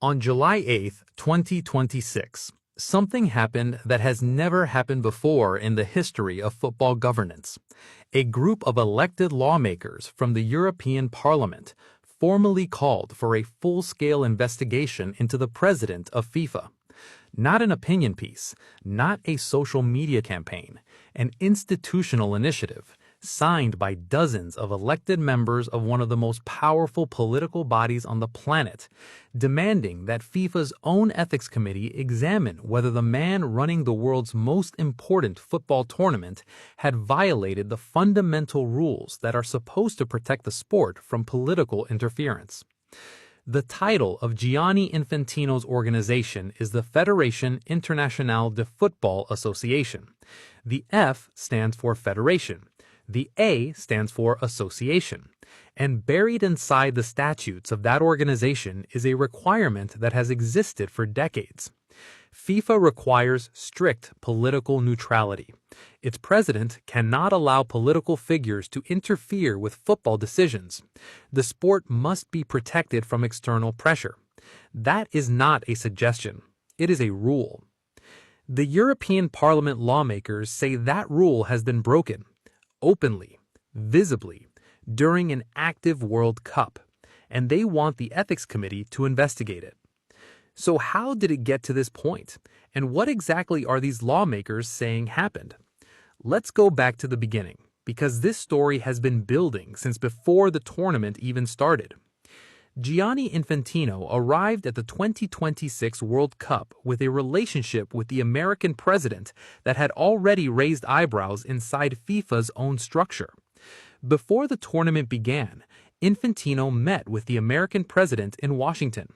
On July 8, 2026, something happened that has never happened before in the history of football governance. A group of elected lawmakers from the European Parliament formally called for a full-scale investigation into the president of FIFA. Not an opinion piece, not a social media campaign, an institutional initiative signed by dozens of elected members of one of the most powerful political bodies on the planet, demanding that FIFA's own ethics committee examine whether the man running the world's most important football tournament had violated the fundamental rules that are supposed to protect the sport from political interference. The title of Gianni Infantino's organization is the Fédération Internationale de Football Association. The F stands for Federation. The A stands for Association, and buried inside the statutes of that organization is a requirement that has existed for decades. FIFA requires strict political neutrality. Its president cannot allow political figures to interfere with football decisions. The sport must be protected from external pressure. That is not a suggestion. It is a rule. The European Parliament lawmakers say that rule has been broken. Openly, visibly, during an active World Cup, and they want the Ethics Committee to investigate it. So how did it get to this point, and what exactly are these lawmakers saying happened? Let's go back to the beginning, because this story has been building since before the tournament even started. Gianni Infantino arrived at the 2026 World Cup with a relationship with the American president that had already raised eyebrows inside FIFA's own structure. Before the tournament began, Infantino met with the American president in Washington.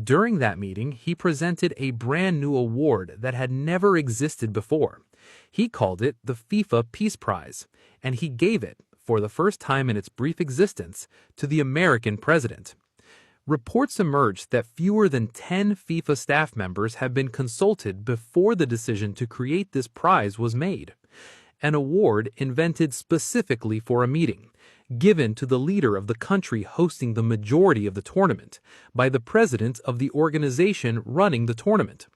During that meeting, he presented a brand new award that had never existed before. He called it the FIFA Peace Prize, and he gave it, for the first time in its brief existence, to the American president. Reports emerged that fewer than 10 FIFA staff members had been consulted before the decision to create this prize was made. An award invented specifically for a meeting, given to the leader of the country hosting the majority of the tournament, by the president of the organization running the tournament.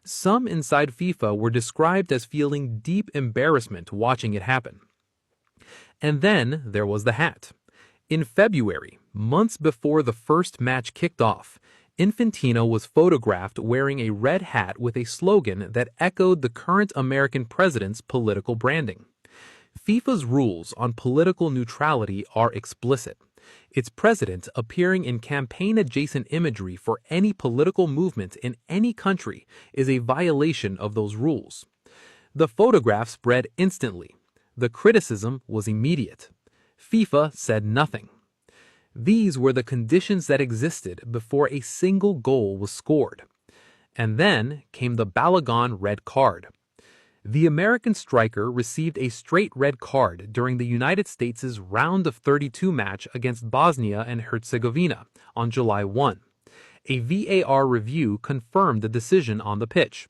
Some inside FIFA were described as feeling deep embarrassment watching it happen. And then there was the hat. In February, months before the first match kicked off, Infantino was photographed wearing a red hat with a slogan that echoed the current American president's political branding. FIFA's rules on political neutrality are explicit. Its president appearing in campaign-adjacent imagery for any political movement in any country is a violation of those rules. The photograph spread instantly. The criticism was immediate. FIFA said nothing. These were the conditions that existed before a single goal was scored. And then came the Balogun red card. The American striker received a straight red card during the United States' round of 32 match against Bosnia and Herzegovina on July 1. A VAR review confirmed the decision on the pitch.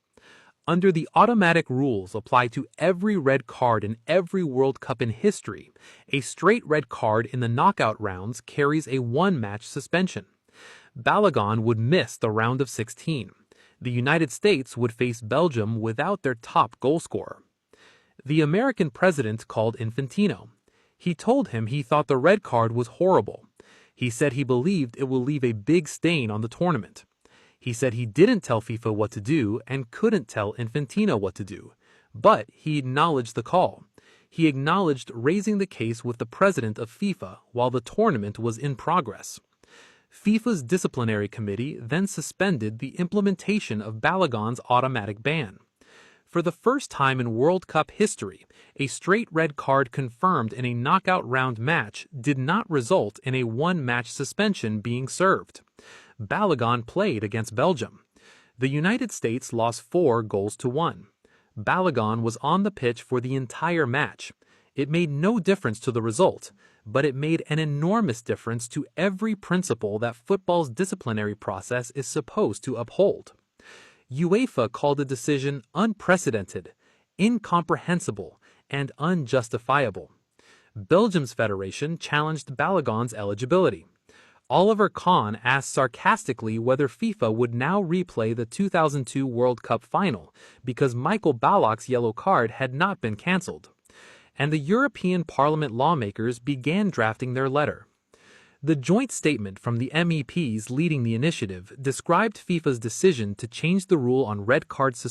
Under the automatic rules applied to every red card in every World Cup in history, a straight red card in the knockout rounds carries a one-match suspension. Balogun would miss the round of 16. The United States would face Belgium without their top goalscorer. The American president called Infantino. He told him he thought the red card was horrible. He said he believed it will leave a big stain on the tournament. He said he didn't tell FIFA what to do and couldn't tell Infantino what to do, but he acknowledged the call. He acknowledged raising the case with the president of FIFA while the tournament was in progress. FIFA's disciplinary committee then suspended the implementation of Balogun's automatic ban. For the first time in World Cup history, a straight red card confirmed in a knockout round match did not result in a one-match suspension being served. Balogun played against Belgium. The United States lost 4-1. Balogun was on the pitch for the entire match. It made no difference to the result, but it made an enormous difference to every principle that football's disciplinary process is supposed to uphold. UEFA called the decision unprecedented, incomprehensible, and unjustifiable. Belgium's federation challenged Balogun's eligibility. Oliver Kahn asked sarcastically whether FIFA would now replay the 2002 World Cup final because Michael Ballack's yellow card had not been cancelled. And the European Parliament lawmakers began drafting their letter. The joint statement from the MEPs leading the initiative described FIFA's decision to change the rule on red card suspension